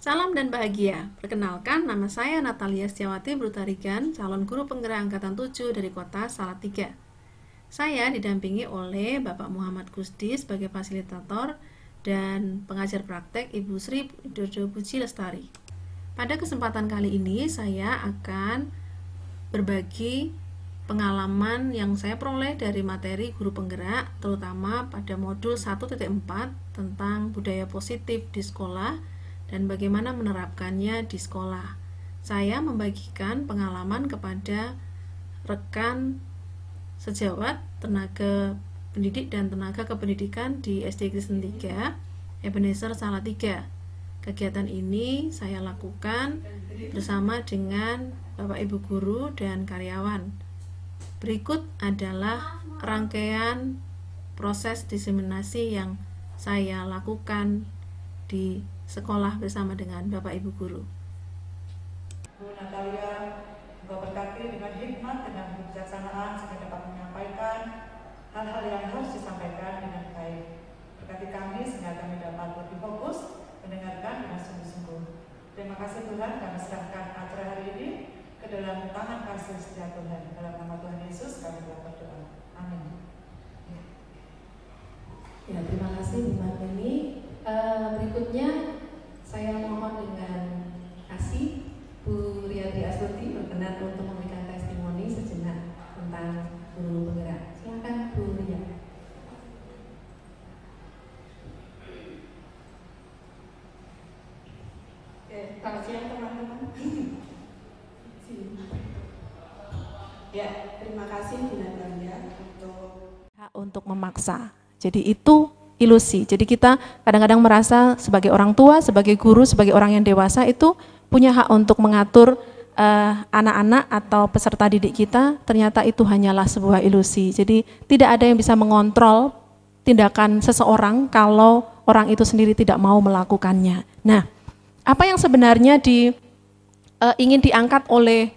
Salam dan bahagia. Perkenalkan, nama saya Natalia Setiawati Brutarigan, calon guru penggerak angkatan 7 dari kota Salatiga. Saya didampingi oleh Bapak Muhammad Kusdi sebagai fasilitator dan pengajar praktek Ibu Sri Dodo Puji Lestari. Pada kesempatan kali ini saya akan berbagi pengalaman yang saya peroleh dari materi guru penggerak, terutama pada modul 1.4 tentang budaya positif di sekolah dan bagaimana menerapkannya di sekolah. Saya membagikan pengalaman kepada rekan sejawat tenaga pendidik dan tenaga kependidikan di SD Kristen 3 Ebenezer Salatiga. Kegiatan ini saya lakukan bersama dengan Bapak Ibu guru dan karyawan. Berikut adalah rangkaian proses diseminasi yang saya lakukan di sekolah bersama dengan Bapak Ibu guru. Bu Natalia, Engkau berkati dengan hikmat, dengan kebijaksanaan sehingga dapat menyampaikan hal-hal yang harus disampaikan dengan baik. Berkati kami sehingga kami dapat lebih fokus mendengarkan dengan sungguh-sungguh. Terima kasih Tuhan, kami serahkan acara hari ini ke dalam tangan kasih setia Tuhan. Dalam nama Tuhan Yesus kami telah berdoa. Amin. Ya, terima kasih Bu Martini. Berikutnya saya mohon dengan kasih Bu Riyadi Astuti berkenan untuk memberikan testimoni sejenak tentang guru penggerak. Silakan Bu Riyadi. Selamat siang teman-teman. Ya, terima kasih Bu Natalia untuk memaksa. Jadi itu ilusi. Jadi kita kadang-kadang merasa sebagai orang tua, sebagai guru, sebagai orang yang dewasa itu punya hak untuk mengatur anak-anak atau peserta didik kita. Ternyata itu hanyalah sebuah ilusi. Jadi tidak ada yang bisa mengontrol tindakan seseorang kalau orang itu sendiri tidak mau melakukannya. Nah, apa yang sebenarnya ingin diangkat oleh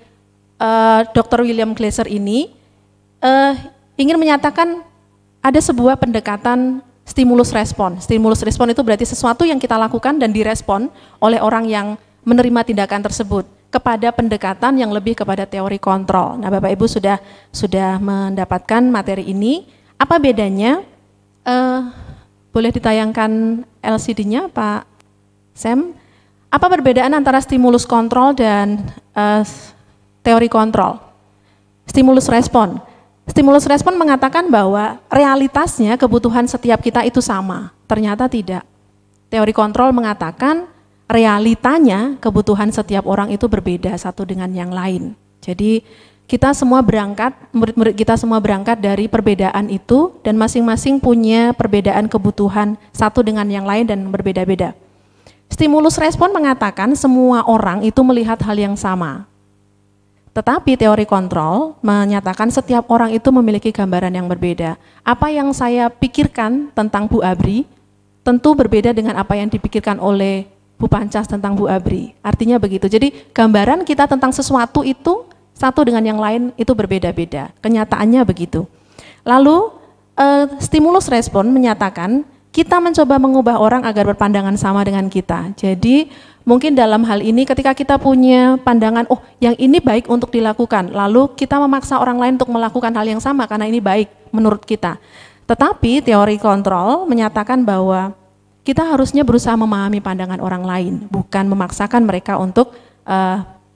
Dr. William Glasser ini ingin menyatakan ada sebuah pendekatan stimulus respon. Stimulus respon itu berarti sesuatu yang kita lakukan dan direspon oleh orang yang menerima tindakan tersebut kepada pendekatan yang lebih kepada teori kontrol. Nah, Bapak Ibu sudah mendapatkan materi ini. Apa bedanya? Boleh ditayangkan LCD-nya, Pak Sam? Apa perbedaan antara stimulus kontrol dan teori kontrol? Stimulus respon. Stimulus respon mengatakan bahwa realitasnya kebutuhan setiap kita itu sama. Ternyata tidak. Teori kontrol mengatakan realitanya kebutuhan setiap orang itu berbeda satu dengan yang lain. Jadi kita semua berangkat, murid-murid kita semua berangkat dari perbedaan itu dan masing-masing punya perbedaan kebutuhan satu dengan yang lain dan berbeda-beda. Stimulus respon mengatakan semua orang itu melihat hal yang sama. Tetapi teori kontrol menyatakan setiap orang itu memiliki gambaran yang berbeda. Apa yang saya pikirkan tentang Bu Abri tentu berbeda dengan apa yang dipikirkan oleh Bu Pancas tentang Bu Abri. Artinya begitu. Jadi gambaran kita tentang sesuatu itu satu dengan yang lain itu berbeda-beda. Kenyataannya begitu. Lalu stimulus respon menyatakan kita mencoba mengubah orang agar berpandangan sama dengan kita. Jadi mungkin dalam hal ini ketika kita punya pandangan, oh yang ini baik untuk dilakukan, lalu kita memaksa orang lain untuk melakukan hal yang sama karena ini baik menurut kita. Tetapi teori kontrol menyatakan bahwa kita harusnya berusaha memahami pandangan orang lain, bukan memaksakan mereka untuk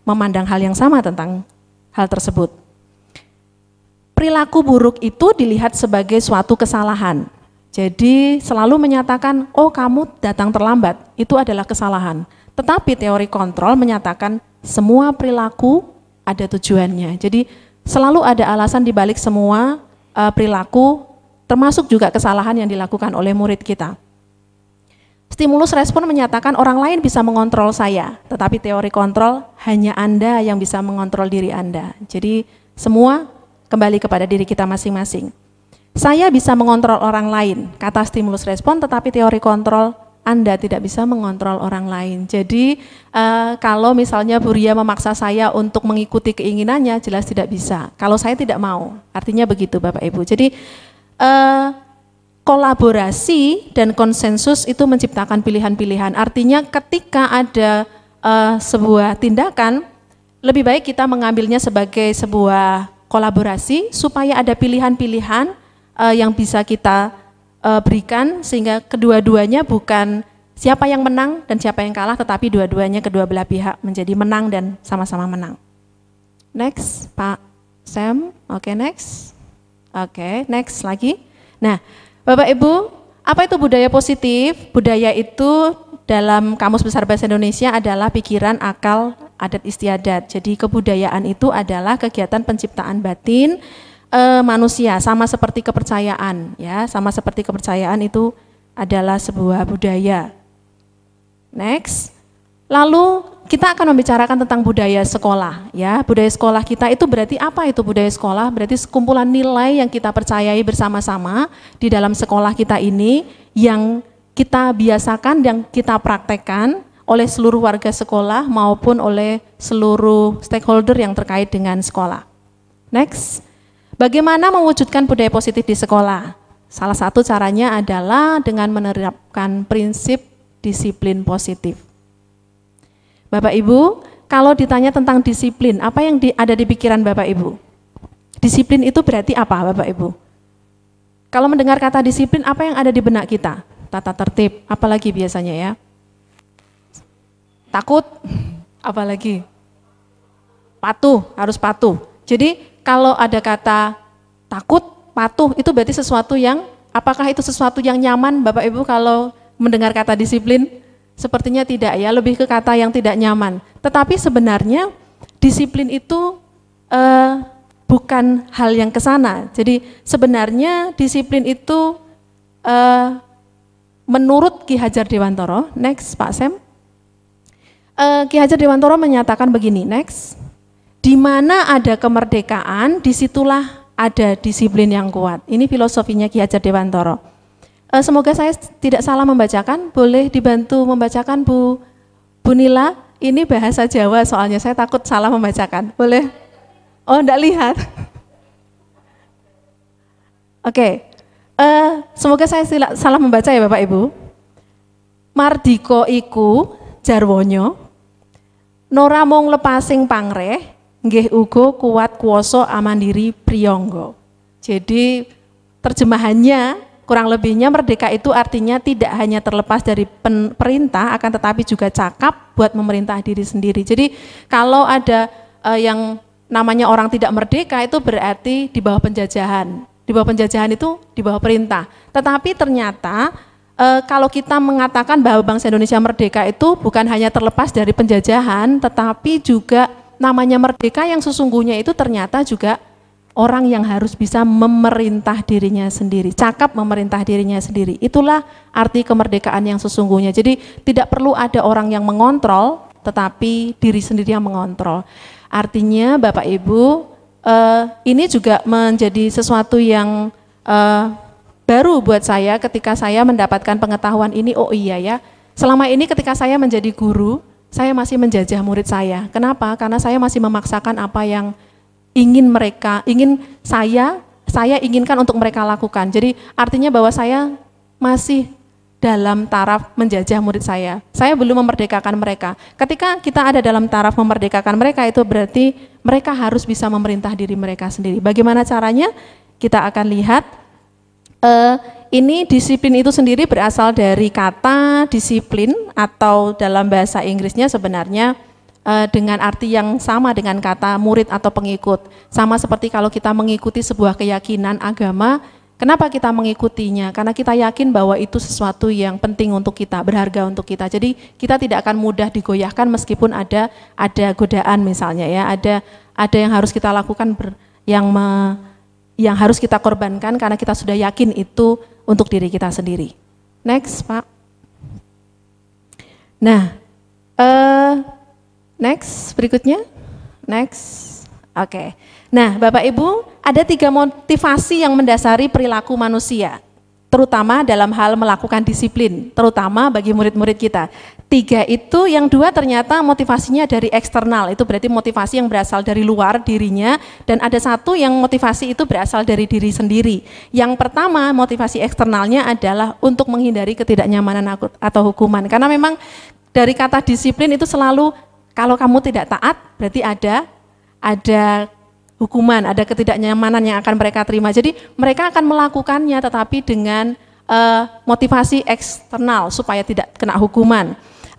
memandang hal yang sama tentang hal tersebut. Perilaku buruk itu dilihat sebagai suatu kesalahan. Jadi selalu menyatakan, oh kamu datang terlambat, itu adalah kesalahan. Tetapi teori kontrol menyatakan semua perilaku ada tujuannya. Jadi selalu ada alasan dibalik semua perilaku, termasuk juga kesalahan yang dilakukan oleh murid kita. Stimulus respon menyatakan orang lain bisa mengontrol saya, tetapi teori kontrol hanya Anda yang bisa mengontrol diri Anda. Jadi semua kembali kepada diri kita masing-masing. Saya bisa mengontrol orang lain, kata stimulus respon, tetapi teori kontrol Anda tidak bisa mengontrol orang lain. Jadi kalau misalnya Bu Ria memaksa saya untuk mengikuti keinginannya, jelas tidak bisa. Kalau saya tidak mau, artinya begitu Bapak Ibu. Jadi kolaborasi dan konsensus itu menciptakan pilihan-pilihan. Artinya ketika ada sebuah tindakan, lebih baik kita mengambilnya sebagai sebuah kolaborasi supaya ada pilihan-pilihan yang bisa kita berikan sehingga kedua-duanya bukan siapa yang menang dan siapa yang kalah, tetapi dua-duanya kedua belah pihak menjadi menang dan sama-sama menang. Next, Pak Sam. Oke, next. Oke, next lagi. Nah, Bapak Ibu, apa itu budaya positif? Budaya itu dalam Kamus Besar Bahasa Indonesia adalah pikiran, akal, adat istiadat. Jadi kebudayaan itu adalah kegiatan penciptaan batin manusia, sama seperti kepercayaan, ya, sama seperti kepercayaan itu adalah sebuah budaya. Next, lalu kita akan membicarakan tentang budaya sekolah, ya. Budaya sekolah kita itu berarti apa itu budaya sekolah? Berarti sekumpulan nilai yang kita percayai bersama-sama di dalam sekolah kita ini, yang kita biasakan, yang kita praktekkan oleh seluruh warga sekolah maupun oleh seluruh stakeholder yang terkait dengan sekolah. Next, bagaimana mewujudkan budaya positif di sekolah? Salah satu caranya adalah dengan menerapkan prinsip disiplin positif. Bapak Ibu, kalau ditanya tentang disiplin, apa yang ada di pikiran Bapak Ibu? Disiplin itu berarti apa, Bapak Ibu? Kalau mendengar kata disiplin, apa yang ada di benak kita? Tata tertib, apalagi biasanya ya? Takut, apalagi? Patuh, harus patuh. Jadi kalau ada kata takut, patuh, itu berarti sesuatu yang, apakah itu sesuatu yang nyaman, Bapak Ibu, kalau mendengar kata disiplin? Sepertinya tidak ya, lebih ke kata yang tidak nyaman. Tetapi sebenarnya disiplin itu bukan hal yang kesana. Jadi sebenarnya disiplin itu menurut Ki Hajar Dewantoro, next Pak Sam. Ki Hajar Dewantoro menyatakan begini, next. Di mana ada kemerdekaan, disitulah ada disiplin yang kuat. Ini filosofinya Ki Hajar Dewantoro. Semoga saya tidak salah membacakan, boleh dibantu membacakan Bu Nila, ini bahasa Jawa soalnya saya takut salah membacakan, boleh? Oh, enggak lihat. Oke, semoga saya salah membaca ya Bapak Ibu. Mardika iku jarwanya, nora mung lepasing pangreh, nggih uga kuat kuwasa amandiri priyangga. Jadi terjemahannya kurang lebihnya merdeka itu artinya tidak hanya terlepas dari perintah, akan tetapi juga cakap buat memerintah diri sendiri. Jadi kalau ada yang namanya orang tidak merdeka itu berarti di bawah penjajahan. Di bawah penjajahan itu di bawah perintah. Tetapi ternyata kalau kita mengatakan bahwa bangsa Indonesia merdeka itu bukan hanya terlepas dari penjajahan, tetapi juga namanya merdeka yang sesungguhnya itu ternyata juga orang yang harus bisa memerintah dirinya sendiri, cakap memerintah dirinya sendiri. Itulah arti kemerdekaan yang sesungguhnya. Jadi tidak perlu ada orang yang mengontrol, tetapi diri sendiri yang mengontrol. Artinya Bapak Ibu, ini juga menjadi sesuatu yang baru buat saya ketika saya mendapatkan pengetahuan ini. Oh iya ya, selama ini ketika saya menjadi guru, saya masih menjajah murid saya. Kenapa? Karena saya masih memaksakan apa yang ingin saya inginkan untuk mereka lakukan. Jadi artinya bahwa saya masih dalam taraf menjajah murid saya. Saya belum memerdekakan mereka. Ketika kita ada dalam taraf memerdekakan mereka, itu berarti mereka harus bisa memerintah diri mereka sendiri. Bagaimana caranya? Kita akan lihat. Ini disiplin itu sendiri berasal dari kata disiplin, atau dalam bahasa Inggrisnya sebenarnya dengan arti yang sama dengan kata murid atau pengikut. Sama seperti kalau kita mengikuti sebuah keyakinan agama, kenapa kita mengikutinya? Karena kita yakin bahwa itu sesuatu yang penting untuk kita, berharga untuk kita. Jadi kita tidak akan mudah digoyahkan meskipun ada godaan misalnya ya, ada yang harus kita lakukan, yang harus kita korbankan karena kita sudah yakin itu untuk diri kita sendiri. Next, Pak. Nah, next, berikutnya. Next. Oke. Nah, Bapak Ibu, ada 3 motivasi yang mendasari perilaku manusia. terutama dalam hal melakukan disiplin, terutama bagi murid-murid kita. 3 itu, yang 2 ternyata motivasinya dari eksternal, itu berarti motivasi yang berasal dari luar dirinya, dan ada 1 yang motivasi itu berasal dari diri sendiri. Yang pertama, motivasi eksternalnya adalah untuk menghindari ketidaknyamanan atau hukuman, karena memang dari kata disiplin itu selalu, kalau kamu tidak taat, berarti ada hukuman, ada ketidaknyamanan yang akan mereka terima. Jadi mereka akan melakukannya tetapi dengan motivasi eksternal supaya tidak kena hukuman.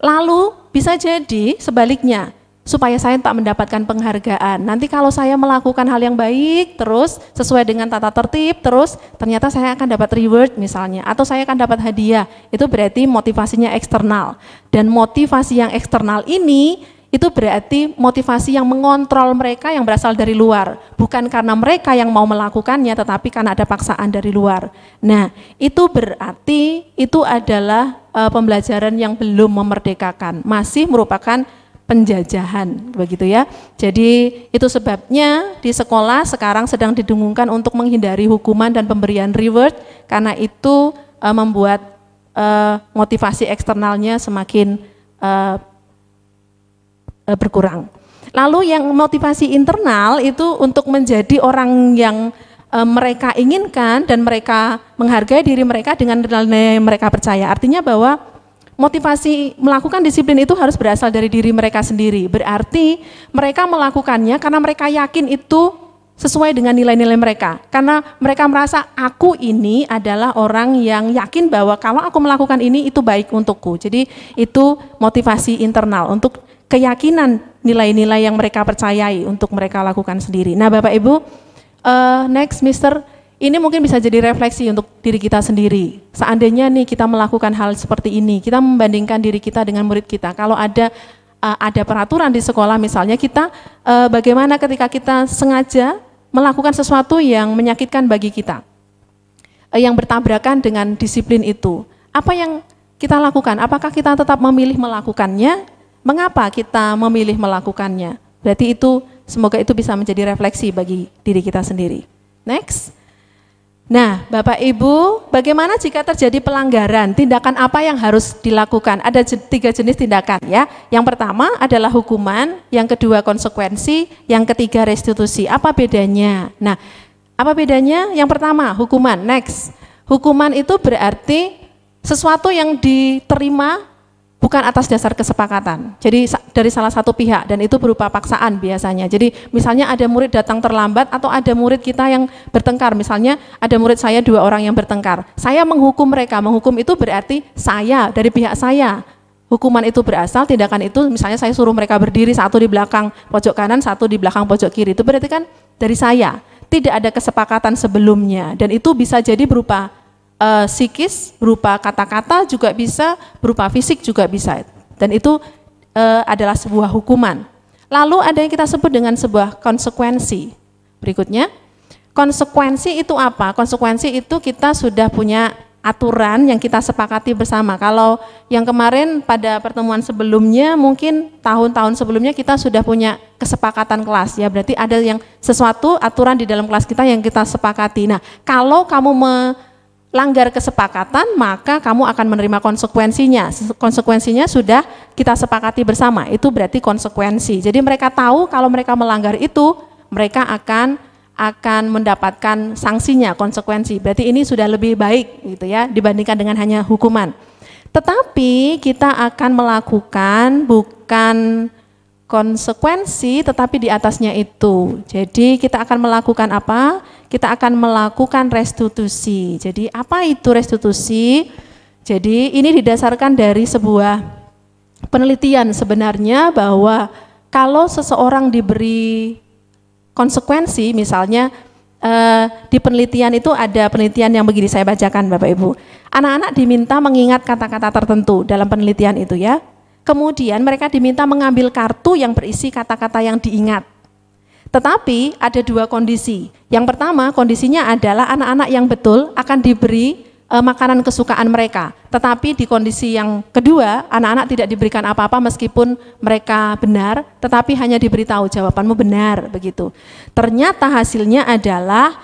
Lalu bisa jadi sebaliknya, supaya saya tak mendapatkan penghargaan. Nanti kalau saya melakukan hal yang baik terus sesuai dengan tata tertib, terus ternyata saya akan dapat reward misalnya, atau saya akan dapat hadiah. Itu berarti motivasinya eksternal. Dan motivasi yang eksternal ini itu berarti motivasi yang mengontrol mereka yang berasal dari luar, bukan karena mereka yang mau melakukannya, tetapi karena ada paksaan dari luar. Nah, itu berarti itu adalah pembelajaran yang belum memerdekakan, masih merupakan penjajahan, begitu ya. Jadi itu sebabnya di sekolah sekarang sedang didengungkan untuk menghindari hukuman dan pemberian reward, karena itu membuat motivasi eksternalnya semakin berkurang. Lalu yang motivasi internal itu untuk menjadi orang yang mereka inginkan dan mereka menghargai diri mereka dengan nilai mereka percaya. Artinya bahwa motivasi melakukan disiplin itu harus berasal dari diri mereka sendiri. Berarti mereka melakukannya karena mereka yakin itu sesuai dengan nilai-nilai mereka. Karena mereka merasa aku ini adalah orang yang yakin bahwa kalau aku melakukan ini itu baik untukku. Jadi itu motivasi internal untuk keyakinan nilai-nilai yang mereka percayai untuk mereka lakukan sendiri. Nah Bapak Ibu, next Mister, ini mungkin bisa jadi refleksi untuk diri kita sendiri. Seandainya nih kita melakukan hal seperti ini, kita membandingkan diri kita dengan murid kita. Kalau ada peraturan di sekolah misalnya, kita bagaimana ketika kita sengaja melakukan sesuatu yang menyakitkan bagi kita, yang bertabrakan dengan disiplin itu. Apa yang kita lakukan? Apakah kita tetap memilih melakukannya? Mengapa kita memilih melakukannya? Berarti itu, semoga itu bisa menjadi refleksi bagi diri kita sendiri. Next. Nah, Bapak Ibu, bagaimana jika terjadi pelanggaran? Tindakan apa yang harus dilakukan? Ada 3 jenis tindakan ya. Yang pertama adalah hukuman, yang kedua konsekuensi, yang ketiga restitusi. Apa bedanya? Nah, apa bedanya? Yang pertama, hukuman. Next. Hukuman itu berarti sesuatu yang diterima bukan atas dasar kesepakatan, jadi dari salah satu pihak, dan itu berupa paksaan biasanya. Jadi misalnya ada murid datang terlambat atau ada murid kita yang bertengkar, misalnya ada murid saya 2 orang yang bertengkar, saya menghukum mereka. Menghukum itu berarti saya, dari pihak saya. Hukuman itu berasal, tindakan itu misalnya saya suruh mereka berdiri, satu di belakang pojok kanan, satu di belakang pojok kiri, itu berarti kan dari saya, tidak ada kesepakatan sebelumnya, dan itu bisa jadi berupa psikis, berupa kata-kata juga bisa, berupa fisik juga bisa, dan itu adalah sebuah hukuman. Lalu ada yang kita sebut dengan sebuah konsekuensi. Berikutnya, konsekuensi itu apa? Konsekuensi itu kita sudah punya aturan yang kita sepakati bersama. Kalau yang kemarin pada pertemuan sebelumnya, mungkin tahun-tahun sebelumnya kita sudah punya kesepakatan kelas ya, berarti ada yang sesuatu aturan di dalam kelas kita yang kita sepakati. Nah, kalau kamu langgar kesepakatan, maka kamu akan menerima konsekuensinya. Konsekuensinya sudah kita sepakati bersama, itu berarti konsekuensi. Jadi mereka tahu kalau mereka melanggar itu, mereka akan mendapatkan sanksinya, konsekuensi. Berarti ini sudah lebih baik gitu ya, dibandingkan dengan hanya hukuman. Tetapi kita akan melakukan bukan konsekuensi, tetapi di atasnya itu. Jadi kita akan melakukan apa? Kita akan melakukan restitusi. Jadi apa itu restitusi? Jadi ini didasarkan dari sebuah penelitian sebenarnya, bahwa kalau seseorang diberi konsekuensi, misalnya di penelitian itu ada penelitian yang begini, saya bacakan Bapak Ibu. Anak-anak diminta mengingat kata-kata tertentu dalam penelitian itu ya. Kemudian mereka diminta mengambil kartu yang berisi kata-kata yang diingat. Tetapi ada 2 kondisi. Yang pertama, kondisinya adalah anak-anak yang betul akan diberi makanan kesukaan mereka. Tetapi di kondisi yang kedua, anak-anak tidak diberikan apa-apa meskipun mereka benar, tetapi hanya diberitahu jawabanmu benar, begitu. Ternyata hasilnya adalah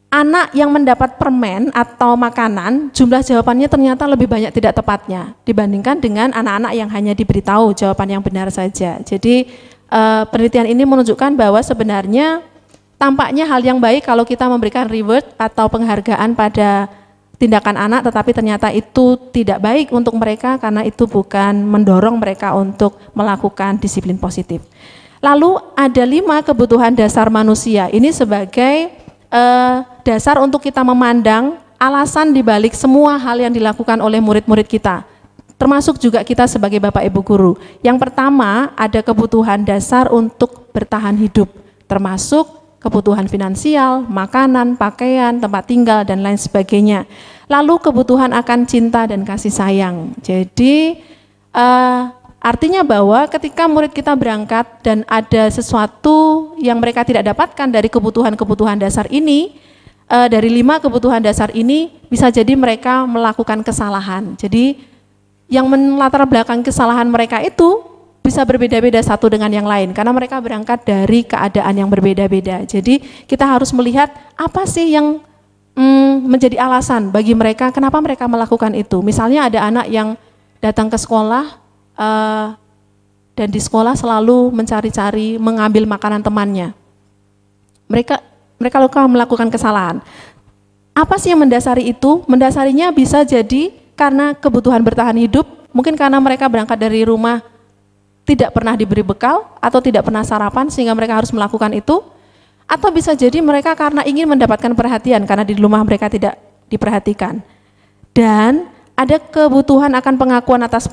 anak yang mendapat permen atau makanan, jumlah jawabannya ternyata lebih banyak tidak tepatnya dibandingkan dengan anak-anak yang hanya diberitahu jawaban yang benar saja. Jadi penelitian ini menunjukkan bahwa sebenarnya tampaknya hal yang baik kalau kita memberikan reward atau penghargaan pada tindakan anak, tetapi ternyata itu tidak baik untuk mereka karena itu bukan mendorong mereka untuk melakukan disiplin positif. Lalu ada 5 kebutuhan dasar manusia. Ini sebagai dasar untuk kita memandang alasan dibalik semua hal yang dilakukan oleh murid-murid kita, termasuk juga kita sebagai Bapak Ibu guru. Yang pertama ada kebutuhan dasar untuk bertahan hidup, termasuk kebutuhan finansial, makanan, pakaian, tempat tinggal, dan lain sebagainya. Lalu kebutuhan akan cinta dan kasih sayang. Jadi artinya bahwa ketika murid kita berangkat dan ada sesuatu yang mereka tidak dapatkan dari kebutuhan-kebutuhan dasar ini, dari 5 kebutuhan dasar ini bisa jadi mereka melakukan kesalahan. Jadi yang melatar belakang kesalahan mereka itu bisa berbeda-beda satu dengan yang lain karena mereka berangkat dari keadaan yang berbeda-beda. Jadi kita harus melihat apa sih yang menjadi alasan bagi mereka kenapa mereka melakukan itu. Misalnya ada anak yang datang ke sekolah dan di sekolah selalu mencari-cari mengambil makanan temannya. Mereka melakukan kesalahan. Apa sih yang mendasari itu? Mendasarinya bisa jadi karena kebutuhan bertahan hidup, mungkin karena mereka berangkat dari rumah tidak pernah diberi bekal atau tidak pernah sarapan sehingga mereka harus melakukan itu, atau bisa jadi mereka karena ingin mendapatkan perhatian karena di rumah mereka tidak diperhatikan. Dan ada kebutuhan akan pengakuan atas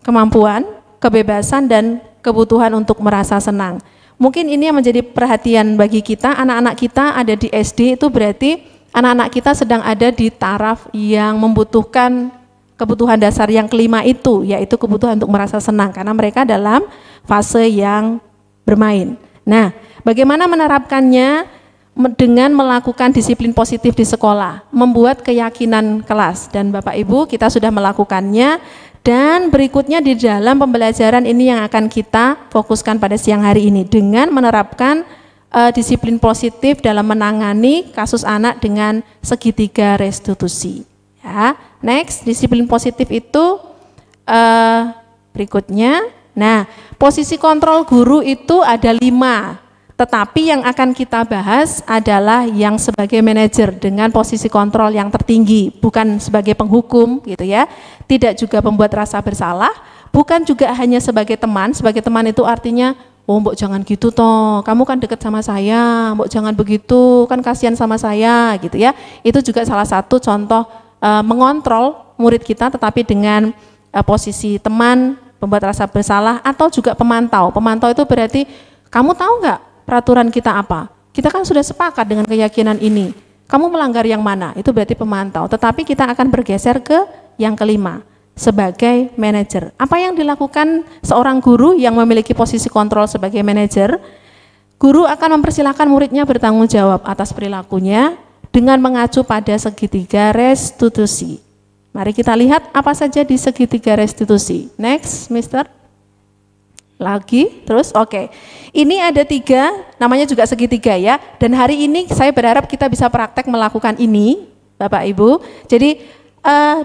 kemampuan, kebebasan, dan kebutuhan untuk merasa senang. Mungkin ini yang menjadi perhatian bagi kita, anak-anak kita ada di SD itu berarti anak-anak kita sedang ada di taraf yang membutuhkan kebutuhan dasar yang kelima itu, yaitu kebutuhan untuk merasa senang karena mereka dalam fase yang bermain. Nah, bagaimana menerapkannya? Dengan melakukan disiplin positif di sekolah, membuat keyakinan kelas, dan Bapak Ibu kita sudah melakukannya. Dan berikutnya di dalam pembelajaran ini yang akan kita fokuskan pada siang hari ini dengan menerapkan disiplin positif dalam menangani kasus anak dengan segitiga restitusi. Ya, next, disiplin positif itu berikutnya. Nah, posisi kontrol guru itu ada 5. Tetapi yang akan kita bahas adalah yang sebagai manajer dengan posisi kontrol yang tertinggi, bukan sebagai penghukum gitu ya. Tidak juga membuat rasa bersalah, bukan juga hanya sebagai teman. Sebagai teman itu artinya, oh mbok jangan gitu toh, kamu kan deket sama saya, mbok jangan begitu, kan kasihan sama saya gitu ya. Itu juga salah satu contoh mengontrol murid kita tetapi dengan posisi teman, membuat rasa bersalah, atau juga pemantau. Pemantau itu berarti, kamu tahu nggak peraturan kita apa? Kita kan sudah sepakat dengan keyakinan ini. Kamu melanggar yang mana? Itu berarti pemantau. Tetapi kita akan bergeser ke yang kelima, sebagai manajer. Apa yang dilakukan seorang guru yang memiliki posisi kontrol sebagai manajer? Guru akan mempersilahkan muridnya bertanggung jawab atas perilakunya dengan mengacu pada segitiga restitusi. Mari kita lihat apa saja di segitiga restitusi. Next, Mister. Lagi, terus oke. Ini ada 3, namanya juga segitiga ya. Dan hari ini saya berharap kita bisa praktek melakukan ini, Bapak Ibu. Jadi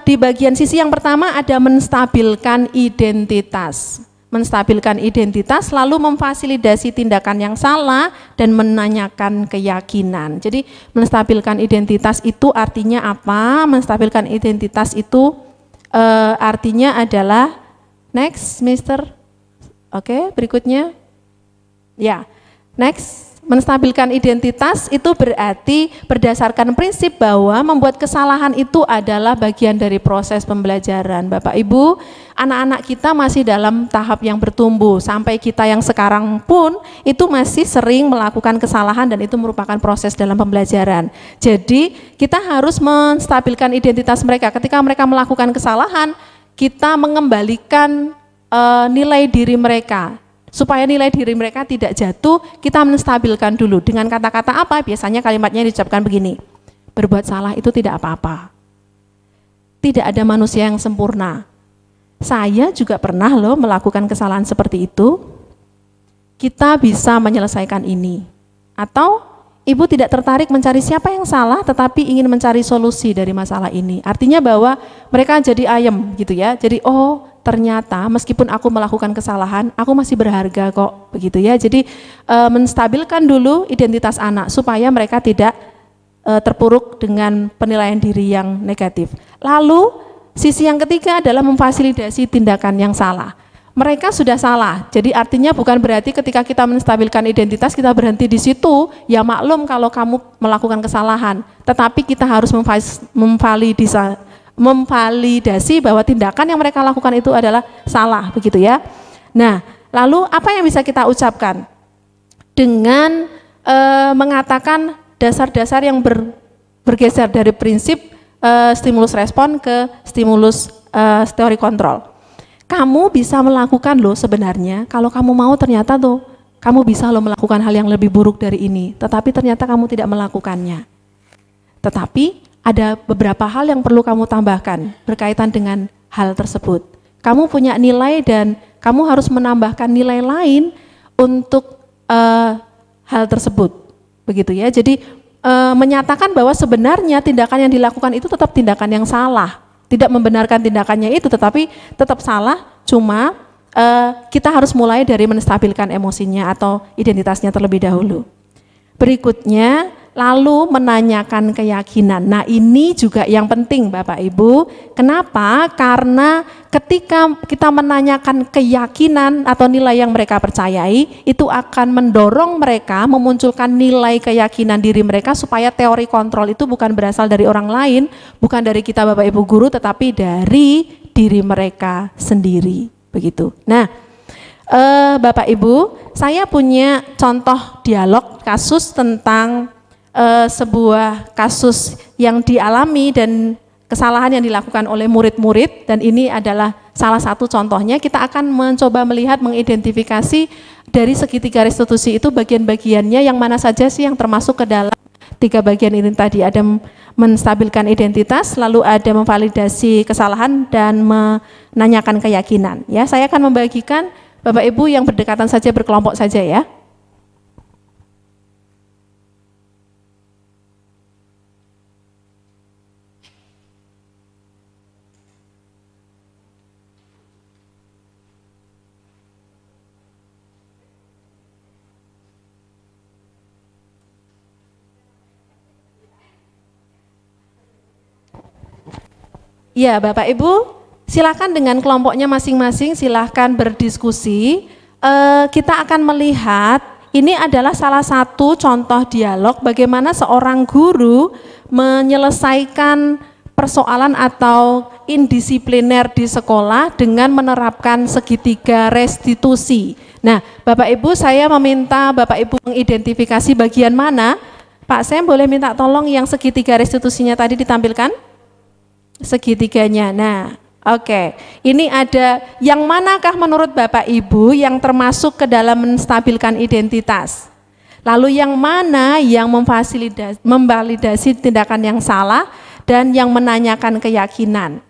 di bagian sisi yang pertama ada menstabilkan identitas. Menstabilkan identitas lalu memfasilitasi tindakan yang salah dan menanyakan keyakinan. Jadi menstabilkan identitas itu artinya apa? Menstabilkan identitas itu artinya adalah, next, Mister. Oke, berikutnya. Ya, next, menstabilkan identitas itu berarti berdasarkan prinsip bahwa membuat kesalahan itu adalah bagian dari proses pembelajaran. Bapak Ibu, anak-anak kita masih dalam tahap yang bertumbuh, sampai kita yang sekarang pun itu masih sering melakukan kesalahan dan itu merupakan proses dalam pembelajaran. Jadi kita harus menstabilkan identitas mereka. Ketika mereka melakukan kesalahan, kita mengembalikan nilai diri mereka. Supaya nilai diri mereka tidak jatuh, kita menstabilkan dulu. Dengan kata-kata apa? Biasanya kalimatnya diucapkan begini, berbuat salah itu tidak apa-apa. Tidak ada manusia yang sempurna. Saya juga pernah loh melakukan kesalahan seperti itu. Kita bisa menyelesaikan ini. Atau ibu tidak tertarik mencari siapa yang salah, tetapi ingin mencari solusi dari masalah ini. Artinya bahwa mereka jadi ayem gitu ya. Jadi oh ternyata meskipun aku melakukan kesalahan, aku masih berharga kok, begitu ya. Jadi menstabilkan dulu identitas anak supaya mereka tidak terpuruk dengan penilaian diri yang negatif. Lalu sisi yang ketiga adalah memfasilitasi tindakan yang salah. Mereka sudah salah, jadi artinya bukan berarti ketika kita menstabilkan identitas kita berhenti di situ, ya maklum kalau kamu melakukan kesalahan, tetapi kita harus memvalidasi bahwa tindakan yang mereka lakukan itu adalah salah, begitu ya. Nah, lalu apa yang bisa kita ucapkan? Dengan mengatakan dasar-dasar yang bergeser dari prinsip stimulus respon ke stimulus teori kontrol. Kamu bisa melakukan loh sebenarnya, kalau kamu mau ternyata tuh, kamu bisa loh melakukan hal yang lebih buruk dari ini, tetapi ternyata kamu tidak melakukannya. Tetapi ada beberapa hal yang perlu kamu tambahkan berkaitan dengan hal tersebut. Kamu punya nilai dan kamu harus menambahkan nilai lain untuk hal tersebut. Begitu ya, jadi menyatakan bahwa sebenarnya tindakan yang dilakukan itu tetap tindakan yang salah. Tidak membenarkan tindakannya itu, tetapi tetap salah, cuma kita harus mulai dari menstabilkan emosinya atau identitasnya terlebih dahulu. Berikutnya, lalu menanyakan keyakinan. Nah ini juga yang penting Bapak Ibu. Kenapa? Karena ketika kita menanyakan keyakinan atau nilai yang mereka percayai, itu akan mendorong mereka memunculkan nilai keyakinan diri mereka supaya teori kontrol itu bukan berasal dari orang lain, bukan dari kita Bapak Ibu guru, tetapi dari diri mereka sendiri. Begitu. Nah, Bapak Ibu, saya punya contoh dialog kasus tentang sebuah kasus yang dialami dan kesalahan yang dilakukan oleh murid-murid, dan ini adalah salah satu contohnya. Kita akan mencoba melihat, mengidentifikasi dari segitiga restitusi itu bagian-bagiannya yang mana saja sih yang termasuk ke dalam tiga bagian ini tadi. Ada menstabilkan identitas, lalu ada memvalidasi kesalahan dan menanyakan keyakinan. Ya, saya akan membagikan Bapak Ibu yang berdekatan saja, berkelompok saja ya. Ya, Bapak Ibu, silakan dengan kelompoknya masing-masing, silakan berdiskusi. Kita akan melihat, ini adalah salah satu contoh dialog bagaimana seorang guru menyelesaikan persoalan atau indisipliner di sekolah dengan menerapkan segitiga restitusi. Nah, Bapak Ibu, saya meminta Bapak Ibu mengidentifikasi bagian mana. Pak Sam boleh minta tolong yang segitiga restitusinya tadi ditampilkan? Segitiganya. Nah, oke. Ini ada yang manakah menurut Bapak Ibu yang termasuk ke dalam menstabilkan identitas? Lalu yang mana yang memvalidasi tindakan yang salah dan yang menanyakan keyakinan?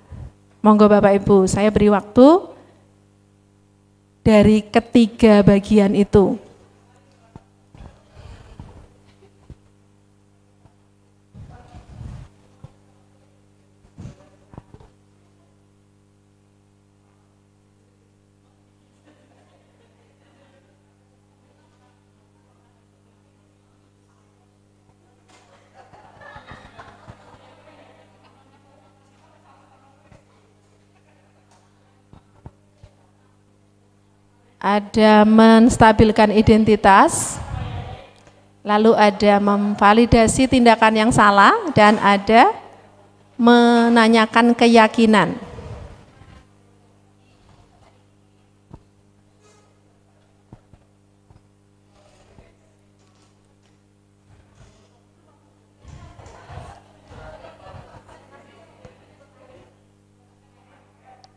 Monggo Bapak Ibu, saya beri waktu dari ketiga bagian itu. Ada menstabilkan identitas, lalu ada memvalidasi tindakan yang salah, dan ada menanyakan keyakinan.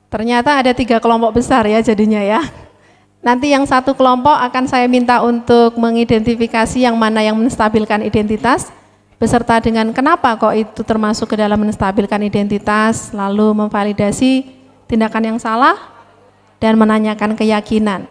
Ternyata ada 3 kelompok besar ya jadinya ya. Nanti yang satu kelompok akan saya minta untuk mengidentifikasi yang mana yang menstabilkan identitas, beserta dengan kenapa kok itu termasuk ke dalam menstabilkan identitas, lalu memvalidasi tindakan yang salah, dan menanyakan keyakinan.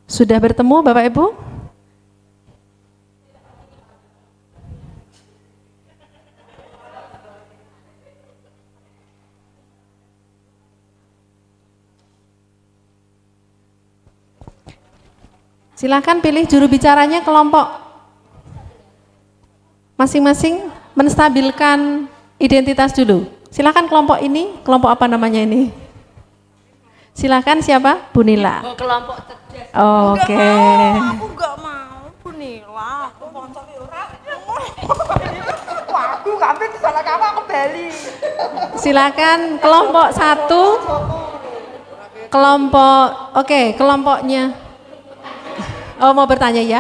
Sudah bertemu Bapak Ibu? Silakan pilih juru bicaranya kelompok. Masing-masing menstabilkan identitas dulu. Silakan kelompok ini, kelompok apa namanya ini? Silakan siapa? Bu Nila. Kelompok cerdas. Oke. Aku enggak mau, Bu Nila. Aku mau cari orang. Aku kabeh salah kamu aku bali. Silakan kelompok 1. Kelompok, oke, kelompoknya. Oh, mau bertanya ya?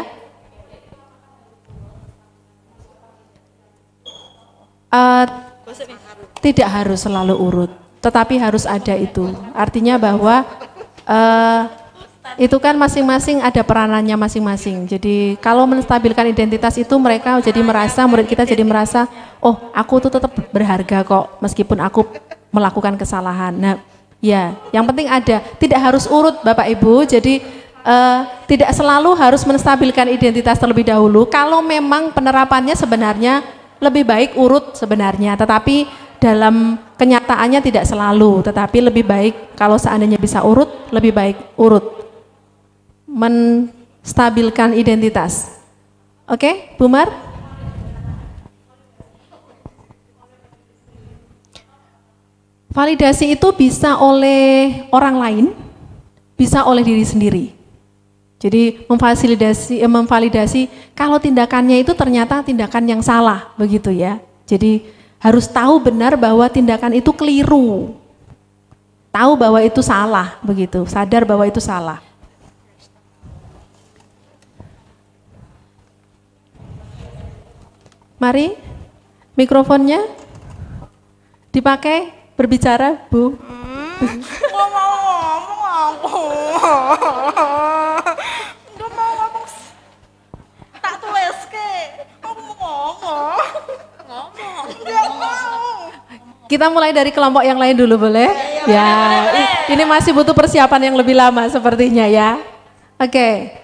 Tidak harus selalu urut, tetapi harus ada itu. Artinya bahwa itu kan masing-masing ada peranannya masing-masing. Jadi kalau menstabilkan identitas itu mereka jadi merasa, murid kita jadi merasa, oh aku tuh tetap berharga kok meskipun aku melakukan kesalahan. Nah ya, yang penting ada, tidak harus urut Bapak Ibu, jadi tidak selalu harus menstabilkan identitas terlebih dahulu. Kalau memang penerapannya sebenarnya lebih baik urut sebenarnya, tetapi dalam kenyataannya tidak selalu, tetapi lebih baik kalau seandainya bisa urut, lebih baik urut. Menstabilkan identitas. Oke, Bu Mar? Validasi itu bisa oleh orang lain, bisa oleh diri sendiri. Jadi memvalidasi kalau tindakannya itu ternyata tindakan yang salah, begitu ya. Jadi harus tahu benar bahwa tindakan itu keliru. Tahu bahwa itu salah, begitu. Sadar bahwa itu salah. Mari, mikrofonnya dipakai berbicara, Bu. Enggak mau ngomong aku. Enggak mau ngomong. Tak tulis ke. Aku mau ngomong. Enggak mau. Kita mulai dari kelompok yang lain dulu boleh? Ya, ini masih butuh persiapan yang lebih lama sepertinya ya. Oke,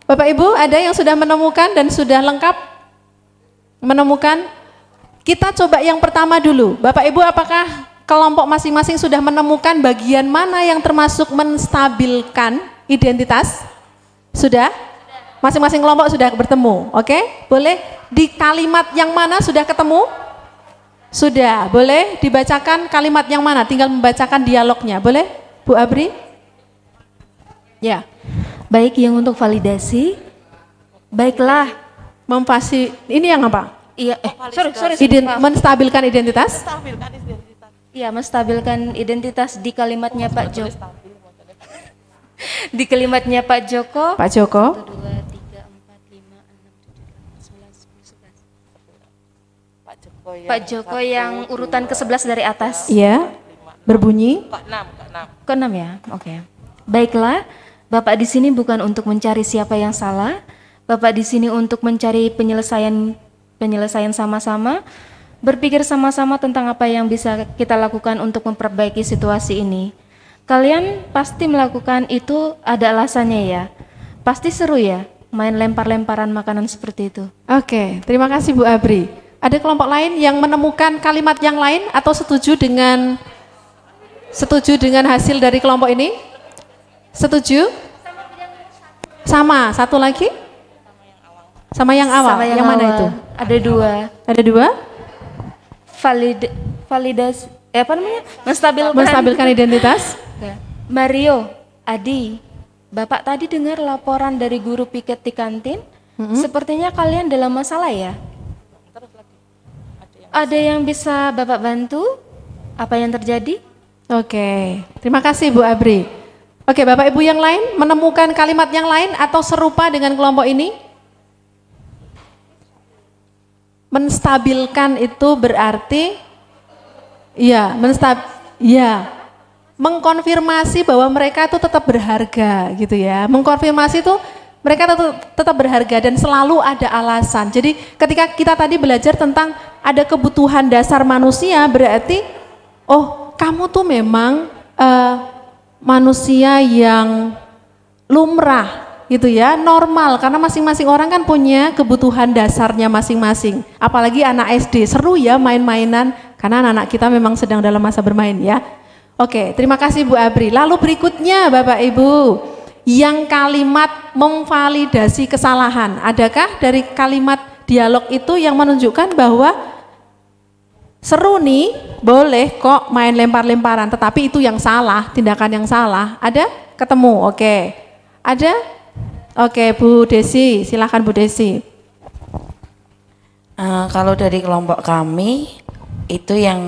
Bapak Ibu ada yang sudah menemukan dan sudah lengkap menemukan? Kita coba yang pertama dulu. Bapak Ibu apakah kelompok masing-masing sudah menemukan bagian mana yang termasuk menstabilkan identitas? Sudah? Masing-masing kelompok sudah bertemu, oke? Boleh di kalimat yang mana sudah ketemu? Sudah, boleh dibacakan kalimat yang mana? Tinggal membacakan dialognya, boleh? Bu Abri? Ya. Baik, yang untuk validasi, baiklah. Ini yang apa? Iya, sorry. Menstabilkan identitas? Iya, menstabilkan identitas di kalimatnya Pak Joko. Di kalimatnya Pak Joko. Pak Joko. 1, 2, 3, 4, 5, 6, 7, 8, 9, 10, 11. Pak Joko yang urutan ke-11 dari atas. Iya. Berbunyi. Ke-6 ya. Oke. Baiklah, Bapak di sini bukan untuk mencari siapa yang salah. Bapak di sini untuk mencari penyelesaian sama-sama. Berpikir sama-sama tentang apa yang bisa kita lakukan untuk memperbaiki situasi ini. Kalian pasti melakukan itu ada alasannya ya. Pasti seru ya, main lempar-lemparan makanan seperti itu. Oke, terima kasih Bu Abri. Ada kelompok lain yang menemukan kalimat yang lain atau setuju dengan hasil dari kelompok ini? Setuju? Sama, satu lagi? Sama yang awal. Sama yang mana awal. itu? Ada 2. Ada 2? Validasi, apa namanya? Menstabilkan identitas. Mario, Adi, Bapak tadi dengar laporan dari guru piket di kantin. Sepertinya kalian dalam masalah ya? Ada yang bisa Bapak bantu? Apa yang terjadi? Oke, terima kasih Bu Abri. Oke, Bapak Ibu yang lain menemukan kalimat yang lain atau serupa dengan kelompok ini? Menstabilkan itu berarti mengkonfirmasi bahwa mereka itu tetap berharga gitu ya. Mengkonfirmasi itu mereka tetap berharga dan selalu ada alasan. Jadi ketika kita tadi belajar tentang ada kebutuhan dasar manusia, berarti oh kamu tuh memang manusia yang lumrah gitu ya, normal karena masing-masing orang kan punya kebutuhan dasarnya masing-masing. Apalagi anak SD, seru ya main-mainan karena anak-anak kita memang sedang dalam masa bermain ya. Oke, terima kasih Bu Abri. Lalu berikutnya Bapak Ibu, yang kalimat memvalidasi kesalahan. Adakah dari kalimat dialog itu yang menunjukkan bahwa seru nih, boleh kok main lempar-lemparan, tetapi itu yang salah, tindakan yang salah. Ada? Ketemu, oke. Ada? Oke, Bu Desi, silakan Bu Desi. Kalau dari kelompok kami, itu yang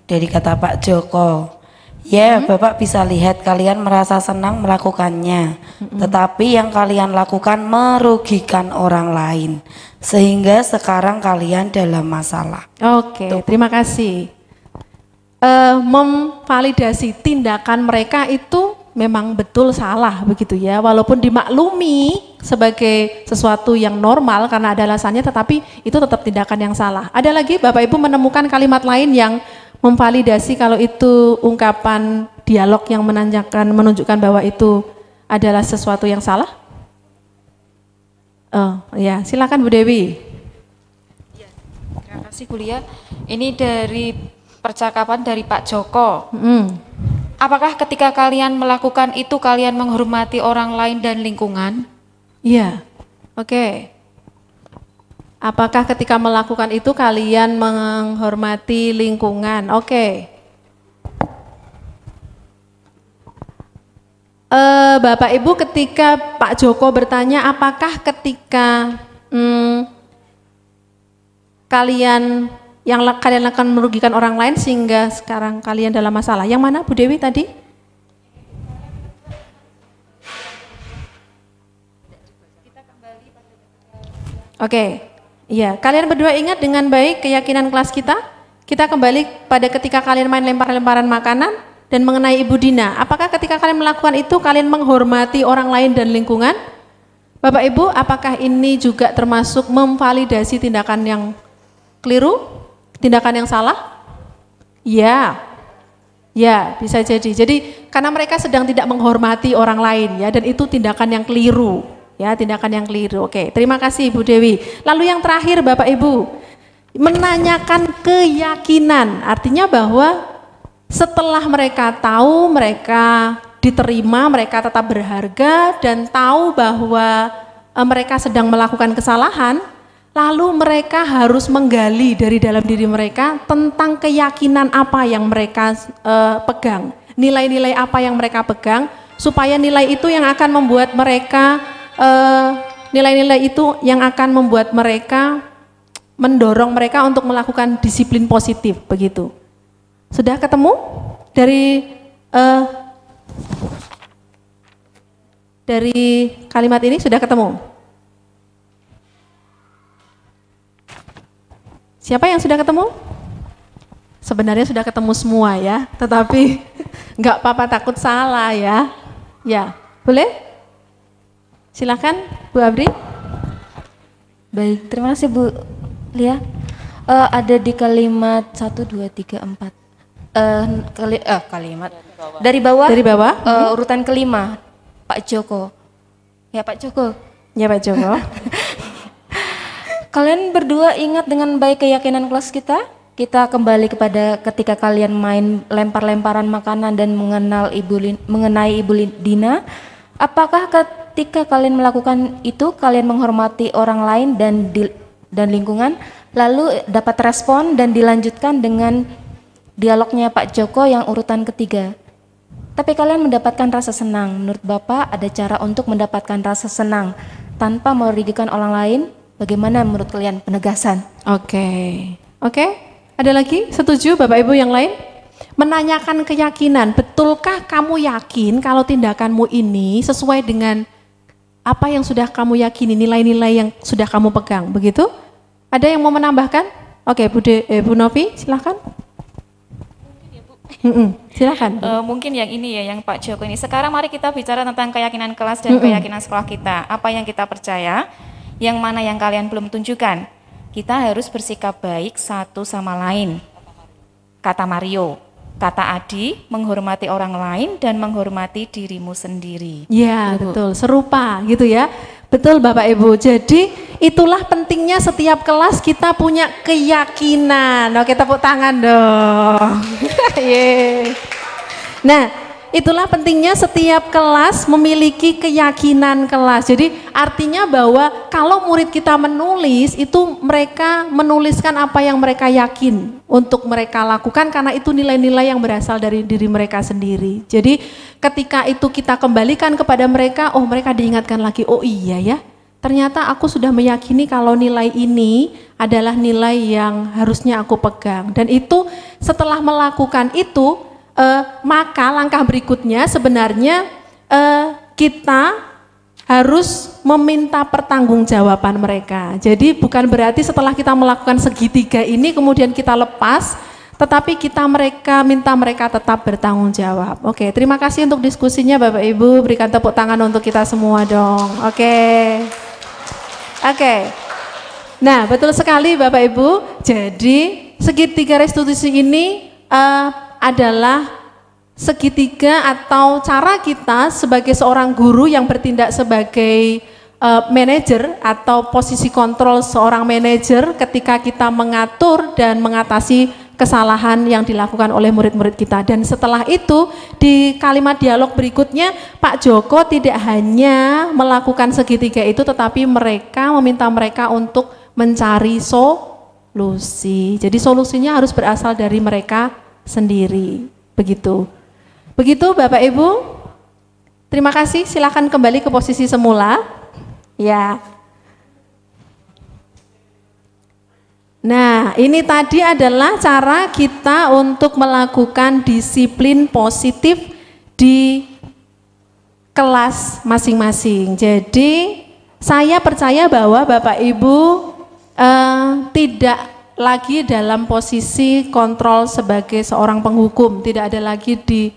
dari kata Pak Joko. Ya, Bapak bisa lihat kalian merasa senang melakukannya, tetapi yang kalian lakukan merugikan orang lain, sehingga sekarang kalian dalam masalah. Oke, terima kasih. Memvalidasi tindakan mereka itu memang betul salah begitu ya, walaupun dimaklumi sebagai sesuatu yang normal karena ada alasannya, tetapi itu tetap tindakan yang salah. Ada lagi Bapak Ibu menemukan kalimat lain yang memvalidasi kalau itu ungkapan dialog yang menunjukkan bahwa itu adalah sesuatu yang salah? Oh ya, silakan Bu Dewi. Ya, terima kasih Bu Lia. Ini dari percakapan dari Pak Joko. Apakah ketika kalian melakukan itu kalian menghormati orang lain dan lingkungan? Iya, oke. Apakah ketika melakukan itu kalian menghormati lingkungan? Oke. Bapak Ibu, ketika Pak Joko bertanya apakah ketika kalian akan merugikan orang lain sehingga sekarang kalian dalam masalah. Yang mana Bu Dewi tadi? Oke. Iya, kalian berdua ingat dengan baik keyakinan kelas kita? Kita kembali pada ketika kalian main lempar-lemparan makanan dan mengenai Ibu Dina. Apakah ketika kalian melakukan itu kalian menghormati orang lain dan lingkungan? Bapak Ibu, apakah ini juga termasuk memvalidasi tindakan yang keliru? Tindakan yang salah? Ya. Ya, bisa jadi. Jadi karena mereka sedang tidak menghormati orang lain ya, dan itu tindakan yang keliru. Ya, tindakan yang keliru. Oke, terima kasih Bu Dewi. Lalu yang terakhir Bapak Ibu, menanyakan keyakinan. Artinya bahwa setelah mereka tahu mereka diterima, mereka tetap berharga dan tahu bahwa mereka sedang melakukan kesalahan, lalu mereka harus menggali dari dalam diri mereka tentang keyakinan apa yang mereka pegang, nilai-nilai apa yang mereka pegang, supaya nilai itu yang akan membuat mereka nilai-nilai itu yang akan membuat mereka mendorong mereka untuk melakukan disiplin positif, begitu. Sudah ketemu dari kalimat ini sudah ketemu? Siapa yang sudah ketemu? Sebenarnya sudah ketemu semua ya, tetapi nggak apa-apa takut salah ya. Ya, boleh? Silakan Bu Abri. Baik, terima kasih Bu Lia. Ada di kalimat 1, 2, 3, 4. Kalimat dari bawah. Dari bawah. Urutan kelima, Pak Joko. Ya Pak Joko. Ya Pak Joko. Kalian berdua ingat dengan baik keyakinan kelas kita? Kita kembali kepada ketika kalian main lempar-lemparan makanan dan mengenai Ibu Dina. Apakah ketika kalian melakukan itu kalian menghormati orang lain dan lingkungan, lalu dapat respon dan dilanjutkan dengan dialognya Pak Joko yang urutan ketiga. Tapi kalian mendapatkan rasa senang. Menurut Bapak ada cara untuk mendapatkan rasa senang tanpa merugikan orang lain? Bagaimana menurut kalian penegasan? Oke. Ada lagi? Setuju Bapak Ibu yang lain? Menanyakan keyakinan, betulkah kamu yakin kalau tindakanmu ini sesuai dengan apa yang sudah kamu yakini, nilai-nilai yang sudah kamu pegang, begitu? Ada yang mau menambahkan? Oke, Bu Novi, silahkan. Silakan. Mungkin yang ini ya, yang Pak Joko ini. Sekarang mari kita bicara tentang keyakinan kelas dan keyakinan sekolah kita. Apa yang kita percaya, yang mana yang kalian belum tunjukkan. Kita harus bersikap baik satu sama lain. Kata Mario. Kata Adi, menghormati orang lain dan menghormati dirimu sendiri. Ya, betul, serupa gitu ya. Betul Bapak Ibu, jadi itulah pentingnya setiap kelas kita punya keyakinan. Oke, tepuk tangan dong. Yeay. Nah, itulah pentingnya setiap kelas memiliki keyakinan kelas. Jadi artinya bahwa kalau murid kita menulis, itu mereka menuliskan apa yang mereka yakin untuk mereka lakukan, karena itu nilai-nilai yang berasal dari diri mereka sendiri. Jadi ketika itu kita kembalikan kepada mereka, oh mereka diingatkan lagi, oh iya ya, ternyata aku sudah meyakini kalau nilai ini adalah nilai yang harusnya aku pegang. Dan itu setelah melakukan itu, maka langkah berikutnya sebenarnya kita harus meminta pertanggungjawaban mereka. Jadi bukan berarti setelah kita melakukan segitiga ini kemudian kita lepas, tetapi mereka minta mereka tetap bertanggung jawab. Oke, terima kasih untuk diskusinya Bapak Ibu. Berikan tepuk tangan untuk kita semua dong. Oke. Nah, betul sekali Bapak Ibu. Jadi segitiga restitusi ini adalah segitiga atau cara kita sebagai seorang guru yang bertindak sebagai manajer atau posisi kontrol seorang manajer ketika kita mengatur dan mengatasi kesalahan yang dilakukan oleh murid-murid kita. Dan setelah itu di kalimat dialog berikutnya Pak Joko tidak hanya melakukan segitiga itu, tetapi mereka meminta mereka untuk mencari solusi. Jadi solusinya harus berasal dari mereka sendiri. Begitu Bapak Ibu. Terima kasih, silakan kembali ke posisi semula. Ya. Nah, ini tadi adalah cara kita untuk melakukan disiplin positif di kelas masing-masing. Jadi saya percaya bahwa Bapak Ibu tidak lagi dalam posisi kontrol sebagai seorang penghukum, tidak ada lagi di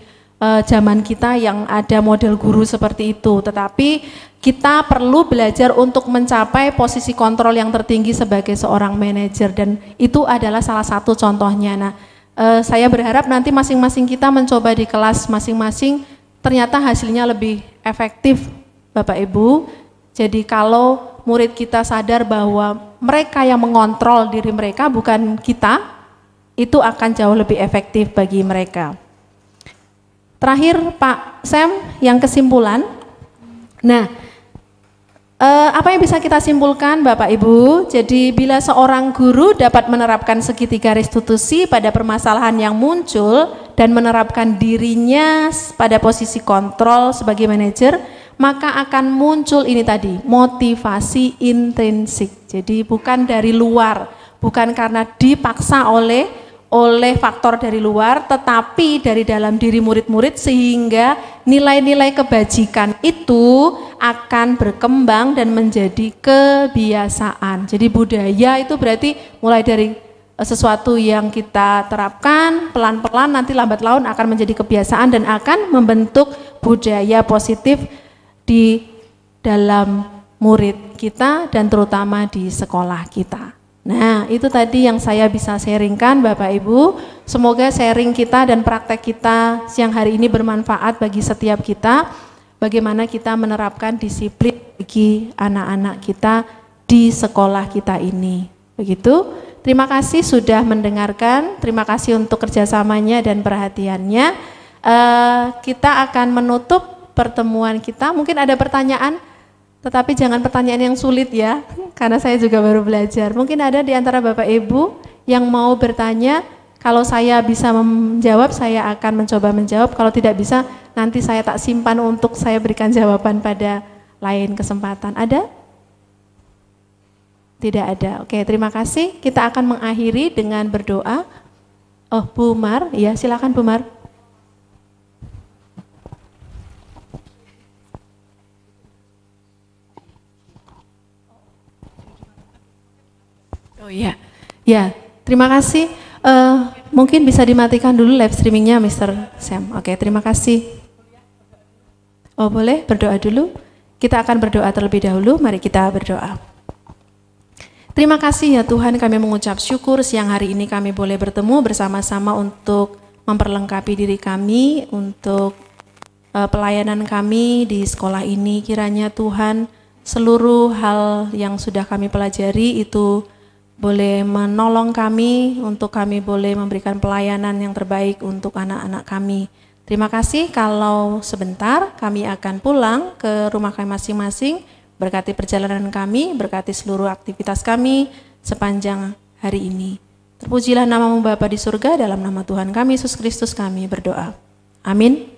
zaman kita yang ada model guru seperti itu, tetapi kita perlu belajar untuk mencapai posisi kontrol yang tertinggi sebagai seorang manajer, dan itu adalah salah satu contohnya. Nah, saya berharap nanti masing-masing kita mencoba di kelas masing-masing, ternyata hasilnya lebih efektif Bapak Ibu. Jadi kalau murid kita sadar bahwa mereka yang mengontrol diri mereka bukan kita, itu akan jauh lebih efektif bagi mereka. Terakhir Pak Sam, yang kesimpulan. Nah, apa yang bisa kita simpulkan Bapak Ibu? Jadi bila seorang guru dapat menerapkan segitiga restitusi pada permasalahan yang muncul dan menerapkan dirinya pada posisi kontrol sebagai manajer, maka akan muncul ini tadi, motivasi intrinsik. Jadi bukan dari luar, bukan karena dipaksa oleh faktor dari luar, tetapi dari dalam diri murid-murid, sehingga nilai-nilai kebajikan itu akan berkembang dan menjadi kebiasaan. Jadi budaya itu berarti mulai dari sesuatu yang kita terapkan pelan-pelan, nanti lambat laun akan menjadi kebiasaan dan akan membentuk budaya positif di dalam murid kita dan terutama di sekolah kita. Nah, itu tadi yang saya bisa sharingkan Bapak Ibu. Semoga sharing kita dan praktek kita siang hari ini bermanfaat bagi setiap kita. Bagaimana kita menerapkan disiplin bagi anak-anak kita di sekolah kita ini. Begitu. Terima kasih sudah mendengarkan. Terima kasih untuk kerjasamanya dan perhatiannya. Kita akan menutup pertemuan kita. Mungkin ada pertanyaan, tetapi jangan pertanyaan yang sulit ya, karena saya juga baru belajar. Mungkin ada di antara Bapak Ibu yang mau bertanya. Kalau saya bisa menjawab, saya akan mencoba menjawab. Kalau tidak bisa, nanti saya tak simpan untuk saya berikan jawaban pada lain kesempatan. Ada? Tidak ada. Oke, terima kasih. Kita akan mengakhiri dengan berdoa. Oh, Bu Mar, ya silakan Bu Mar. Oh iya, ya terima kasih. Mungkin bisa dimatikan dulu live streamingnya Mr. Sam. Oke, terima kasih. Oh boleh berdoa dulu. Kita akan berdoa terlebih dahulu. Mari kita berdoa. Terima kasih ya Tuhan, kami mengucap syukur siang hari ini kami boleh bertemu bersama-sama untuk memperlengkapi diri kami untuk pelayanan kami di sekolah ini. Kiranya Tuhan seluruh hal yang sudah kami pelajari itu boleh menolong kami untuk kami boleh memberikan pelayanan yang terbaik untuk anak-anak kami. Terima kasih. Kalau sebentar kami akan pulang ke rumah kami masing-masing. Berkati perjalanan kami, berkati seluruh aktivitas kami sepanjang hari ini. Terpujilah namamu Bapa di surga, dalam nama Tuhan kami Yesus Kristus kami berdoa. Amin.